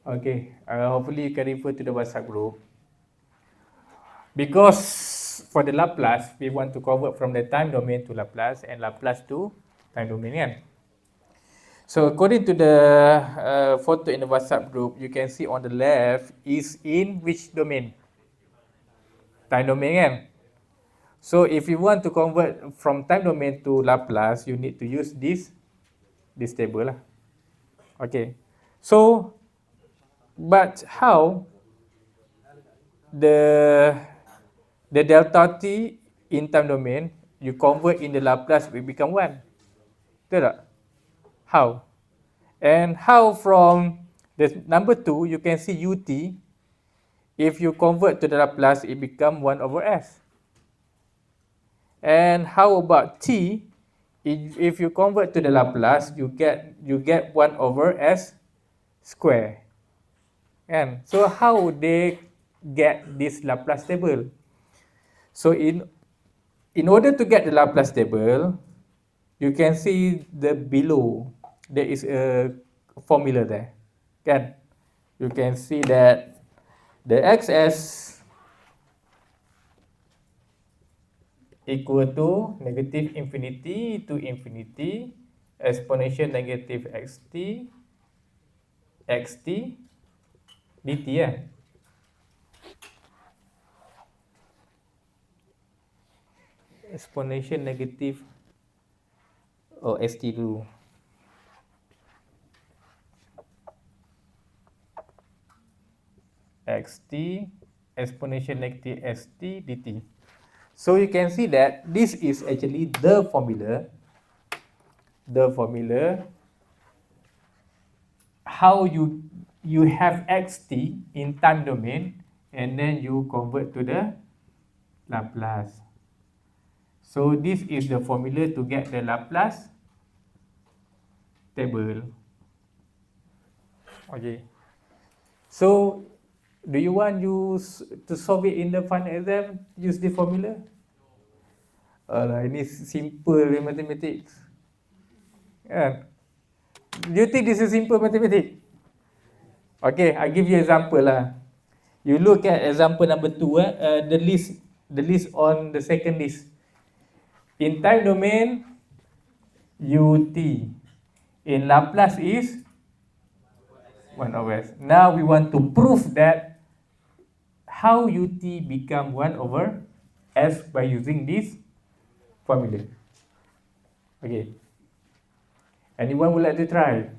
Okay, hopefully you can refer to the WhatsApp group. Because for the Laplace, we want to convert from the time domain to Laplace and Laplace to time domain kan. So according to the photo in the WhatsApp group, you can see on the left is in which domain? Time domain kan. So if you want to convert from time domain to Laplace, you need to use this table lah. Okay. So, but how the delta t in time domain you convert in the Laplace will become 1? Betul tak? How? And how from the number 2 you can see ut, if you convert to the Laplace it become 1 over s. And how about t, if you convert to the Laplace you get 1 over s square. And so how they get this Laplace table? So in order to get the Laplace table, you can see the below there is a formula there. Kan? You can see that the xs equal to negative infinity to infinity exponential negative xt dt ya. Exponential negative st dulu. Xt exponential negative st dt. So you can see that this is actually the formula how you have xt in time domain and then you convert to the Laplace. So this is the formula to get the Laplace table. Okay. So do you want to solve it in the final exam? Use the formula? Alah, ini simple mathematics. Kan? Do you think this is simple mathematics? Okay, I give you example lah. You look at example number 2, the list on the second list. In time domain, ut. In Laplace is 1 over s. Now we want to prove that how ut become 1 over s by using this formula. Okay. Anyone would like to try?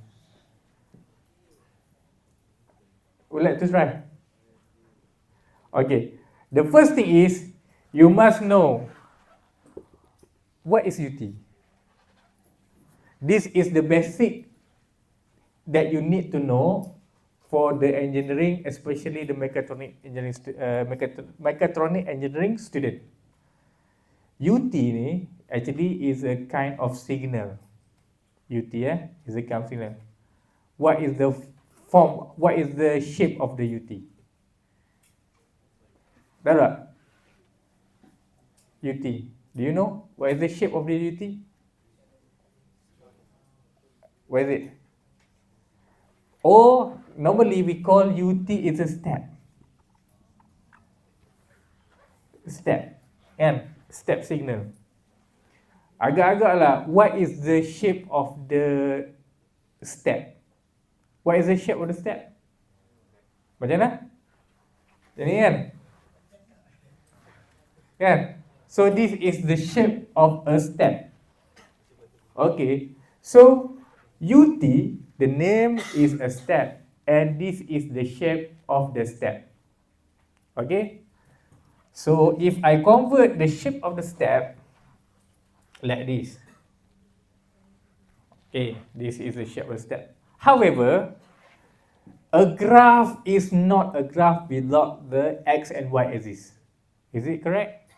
Would like to try? Okay. The first thing is you must know what is ut. This is the basic that you need to know for the engineering, especially the mechatronic engineering student. Ut ni actually is a kind of signal. Ut is a kind of signal. What is the form? What is the shape of the ut? Tahu tak? Ut. Do you know what is the shape of the ut? What is it? Or normally we call ut is a step. Step. Kan? Step signal. Agak-agaklah, what is the shape of the step? What is the shape of the step? Macam mana? Macam ni kan? Kan? So this is the shape of a step. Okay. So ut, the name is a step and this is the shape of the step. Okay. So if I convert the shape of the step like this. Okay, this is the shape of the step. However, a graph is not a graph without the x and y axis. Is it correct?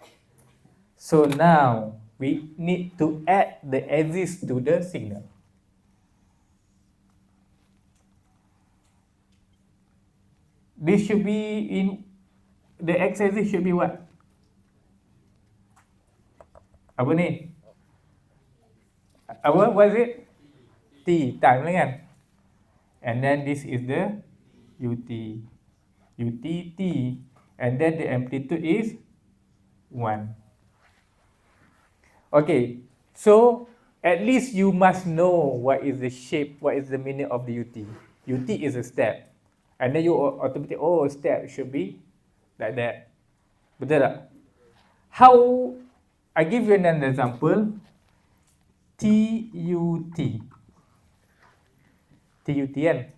So now we need to add the axis to the signal. This should be in the x-axis should be what? Apa ni? What is it? T, time lah kan? and then this is the ut, utt, and then the amplitude is 1. Okay, so at least you must know what is the shape, what is the meaning of the ut. Ut is a step, and then you automatically, oh, step should be like that. Betul tak? How, I give you another example, TUT. TUT kan?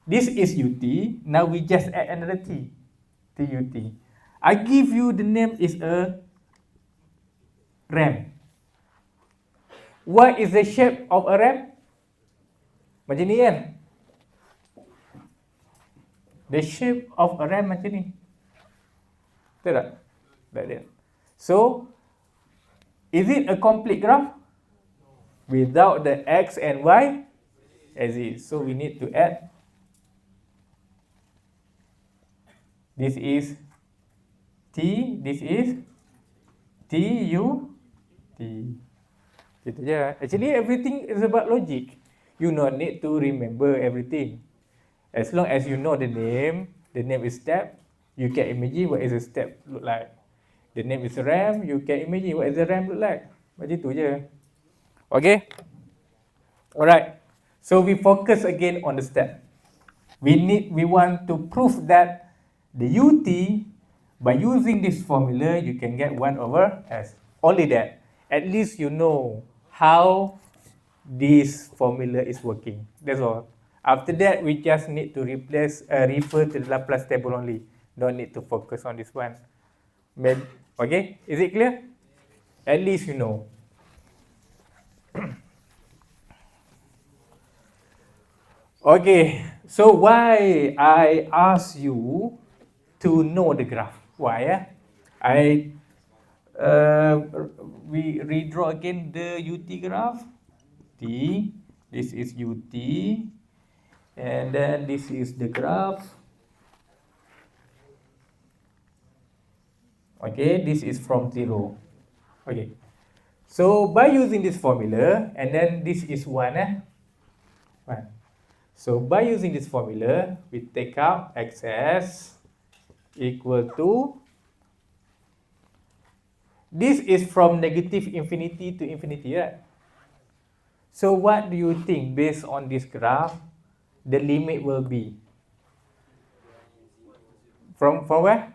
This is UT, now we just add another T. TUT. I give you the name is a RAM. What is the shape of a RAM? Macam ni kan? The shape of a RAM macam ni. Betul tak? Like that. So, is it a complete graph? Without the X and Y axis. So, we need to add. This is T, this is TUT. Gitu je. Actually, everything is about logic. You not need to remember everything. As long as you know the name is step, you can imagine what is a step look like. The name is RAM, you can imagine what is the RAM look like. Macam tu je. Okay? Alright. So we focus again on the step. We want to prove that the UT, by using this formula, you can get 1 over S. Only that. At least you know how this formula is working. That's all. After that, we just need to refer to the Laplace table only. Don't need to focus on this one. Okay, is it clear? At least you know. Okay, so why I ask you to know the graph? Why? We redraw again the UT graph. T, this is UT, and then this is the graph. Okay, this is from 0. Okay, so by using this formula, and then this is 1. 1. So by using this formula, we take out xs equal to, this is from negative infinity to infinity, right? So what do you think based on this graph, the limit will be? From where?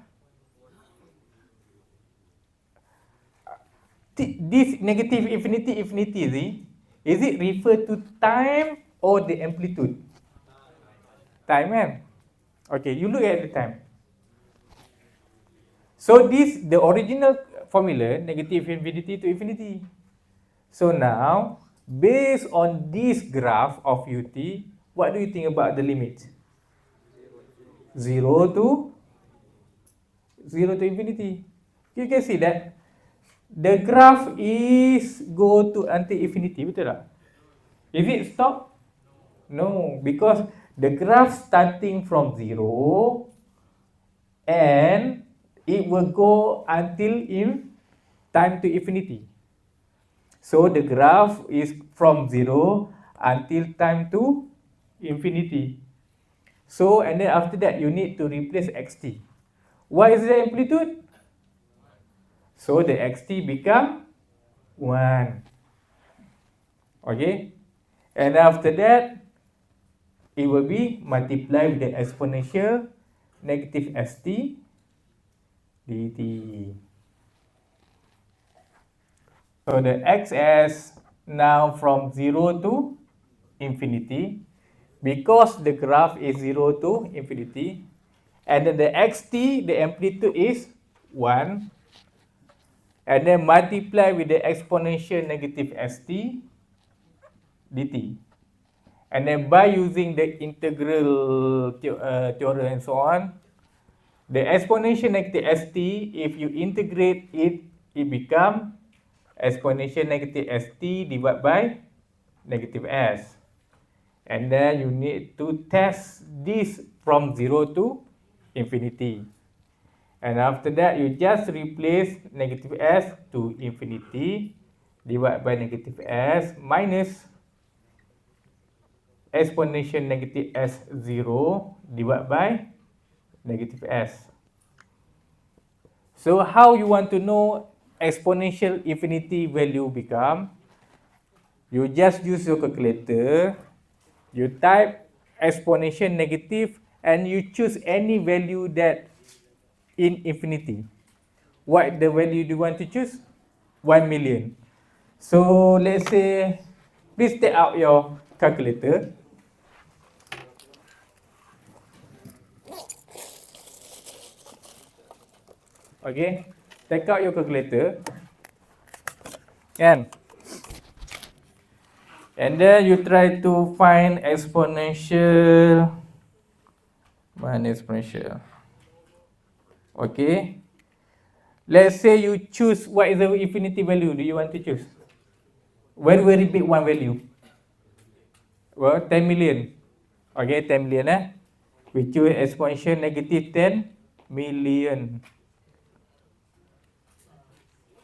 This negative infinity, is it refer to time or the amplitude? Time, kan? Okay, you look at the time. So this, the original formula, negative infinity to infinity. So now, based on this graph of UT, what do you think about the limit? 0 to infinity. You can see that the graph is go to until infinity, betul tak? Is it stop? No, because the graph starting from 0 and it will go until in time to infinity. So the graph is from 0 until time to infinity. So, and then after that, you need to replace xt. What is the amplitude? So the xt become 1. Okay? And after that, it will be multiplied with the exponential negative st dt. So the xs now from 0 to infinity, because the graph is 0 to infinity, and then the xt, the amplitude is 1, and then multiply with the exponential negative st dt. And then by using the integral theorem and so on, the exponential negative st, if you integrate it, it becomes exponential negative st divided by negative s. And then you need to test this from 0 to infinity. And after that, you just replace negative s to infinity divided by negative s minus exponential negative S0 divided by negative S. So how you want to know exponential infinity value become? You just use your calculator, you type exponential negative and you choose any value that in infinity. What the value do you want to choose? 1 million. So let's say, please take out your calculator. Okay, take out your calculator. And then you try to find exponential. Mana exponential? Okay. Let's say you choose what is the infinity value do you want to choose? Very big one value. Well, 10 million. Okay, 10 million We choose exponential negative 10 million.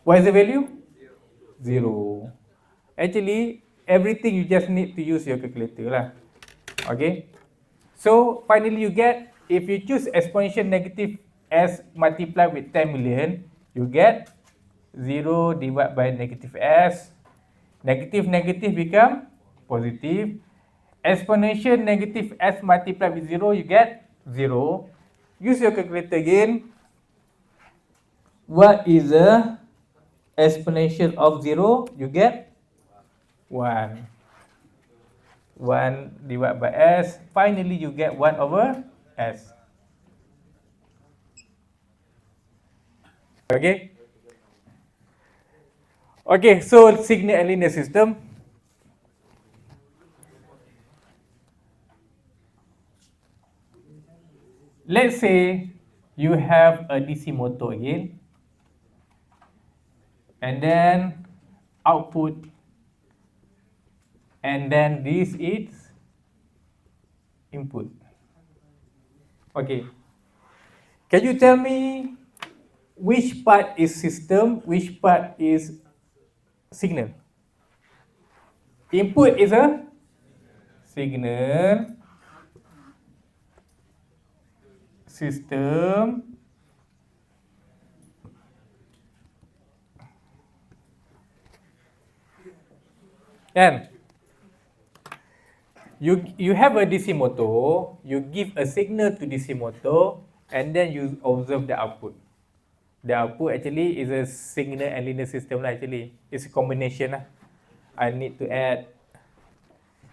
What is the value? 0. Actually, everything you just need to use your calculator lah. Okay. So finally you get, if you choose exponential negative s multiplied with 10 million, you get 0 divided by negative s. Negative become positive. Exponential negative s multiplied with 0, you get 0. Use your calculator again. What is the exponential of 0? You get 1. 1 divided by s. Finally, you get 1 over s. Okay. Okay, so signal and linear system. Let's say you have a DC motor again. And then output. And then this is input. Okay. Can you tell me which part is system, which part is signal? Input is a signal. System. And you have a DC motor, you give a signal to DC motor, and then you observe the output. The output actually is a signal and linear system lah actually. It's a combination lah. I need to add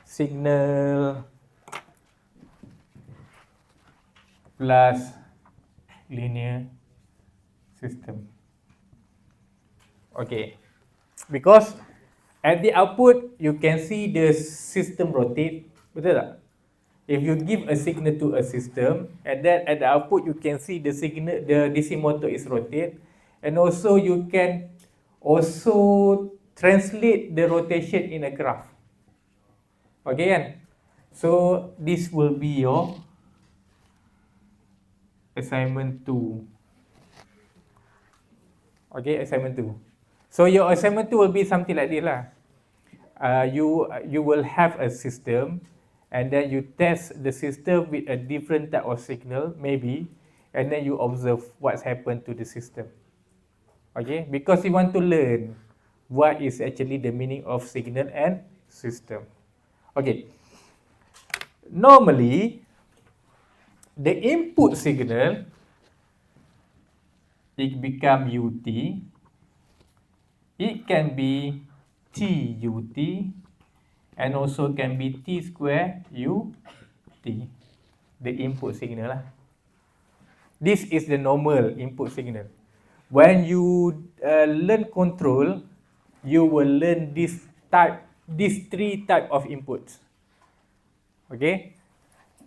signal plus linear system. Okay. Because at the output, you can see the system rotate. Betul tak? If you give a signal to a system, and then at the output, you can see the signal, the DC motor is rotate. And also, you can also translate the rotation in a graph. Okay kan? So, this will be your assignment 2. Okay, assignment 2. So your assignment 2 will be something like this lah. You will have a system, and then you test the system with a different type of signal, maybe, and then you observe what's happened to the system. Okay, because you want to learn what is actually the meaning of signal and system. Okay. Normally, the input signal, it become UT. It can be TUT and also can be T square UT, the input signal lah. This is the normal input signal. When you learn control, you will learn these 3 type of inputs. Okay.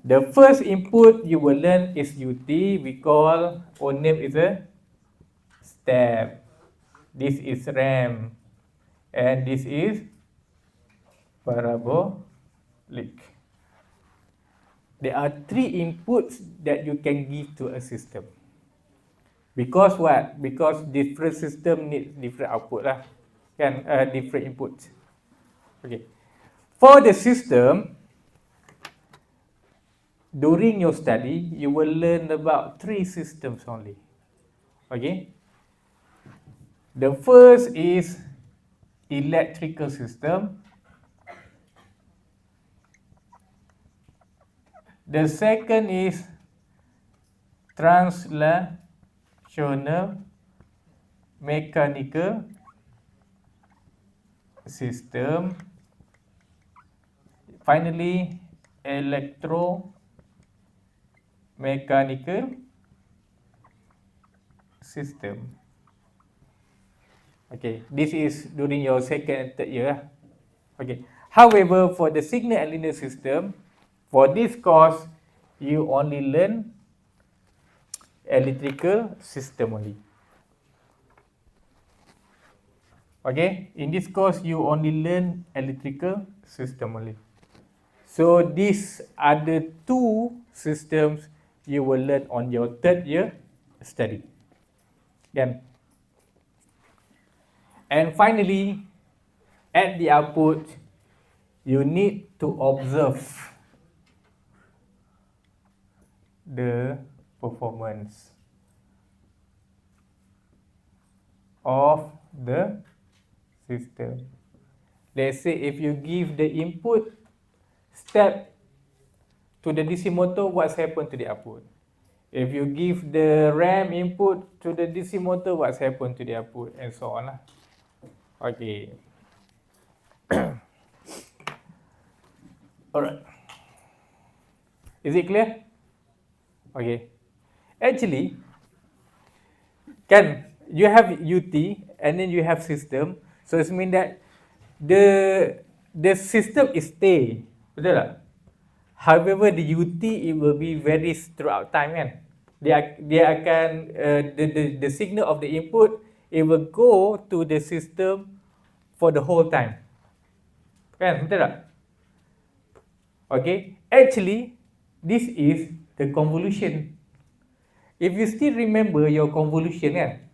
The first input you will learn is UT. We call, or name is a step. This is RAM. And this is parabolic. There are 3 inputs that you can give to a system. Because what? Because different system need different output lah. Kan? Different inputs. Okay. For the system, during your study, you will learn about 3 systems only. Okay? The first is electrical system. The second is translational mechanical system. Finally, electromechanical system. Okay, this is during your second and third year. Okay. However, for the signal and linear system, for this course, you only learn electrical system only. Okay, in this course, you only learn electrical system only. So these are the 2 systems you will learn on your third year study. Then, and finally, at the output, you need to observe the performance of the system. Let's say if you give the input step to the DC motor, what's happened to the output? If you give the RAM input to the DC motor, what's happened to the output, and so on. Okay. Alright. Is it clear? Okay. Actually, can you have UT and then you have system, so it means that the system is stay, betul tak? However, the UT it will be varies throughout time kan. Dia akan the signal of the input it will go to the system for the whole time. Kan, betul tak? Okay, actually this is the convolution. If you still remember your convolution kan,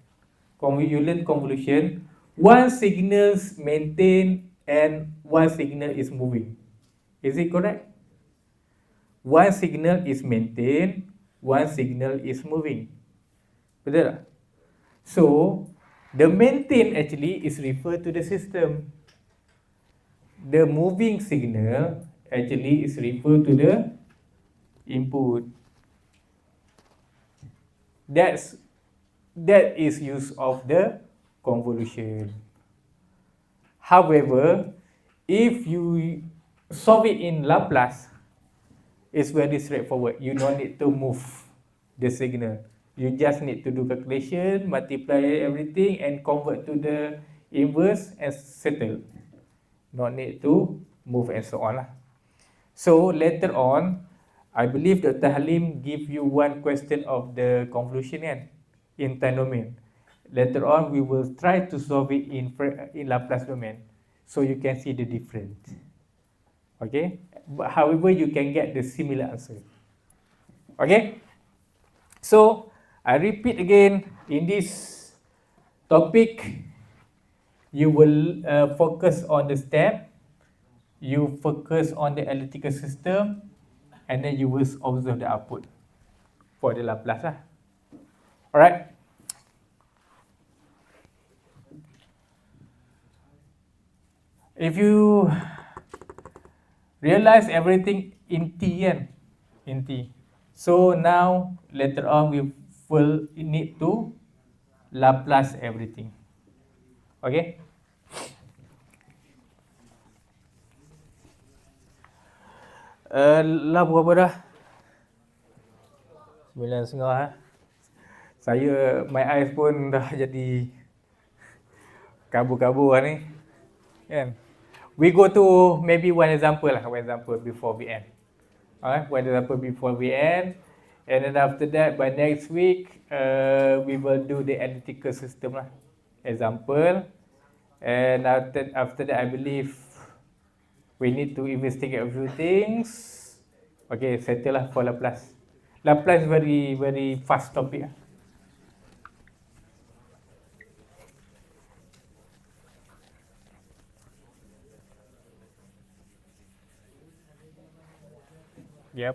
you learn convolution, one signal maintained and one signal is moving. Is it correct? One signal is maintained, one signal is moving. Betul tak? So, the maintained actually is referred to the system. The moving signal actually is referred to the input. That is use of the convolution. However, if you solve it in Laplace, it's very straightforward. You don't need to move the signal. You just need to do calculation, multiply everything and convert to the inverse and settle. Not need to move and so on. So later on, I believe Dr. Halim give you one question of the convolution in time domain. Later on, we will try to solve it in Laplace domain, so you can see the difference. Okay, but however, you can get the similar answer. Okay, so I repeat again, in this topic, you will focus on the step, you focus on the electrical system, and then you will observe the output for the Laplace. Alright. If you realize everything in T, in T. So now later on we will need to Laplace everything. Okay. Lah berapa dah? 9.30 Saya, my eyes pun dah jadi kabur-kabur ni. Kan? We go to maybe one example before we end. Alright, one example before we end. And then after that, by next week, we will do the analytical system lah. Example. And after that, I believe we need to investigate a few things. Okay, settle lah for Laplace. Laplace very, very fast topic. Yep.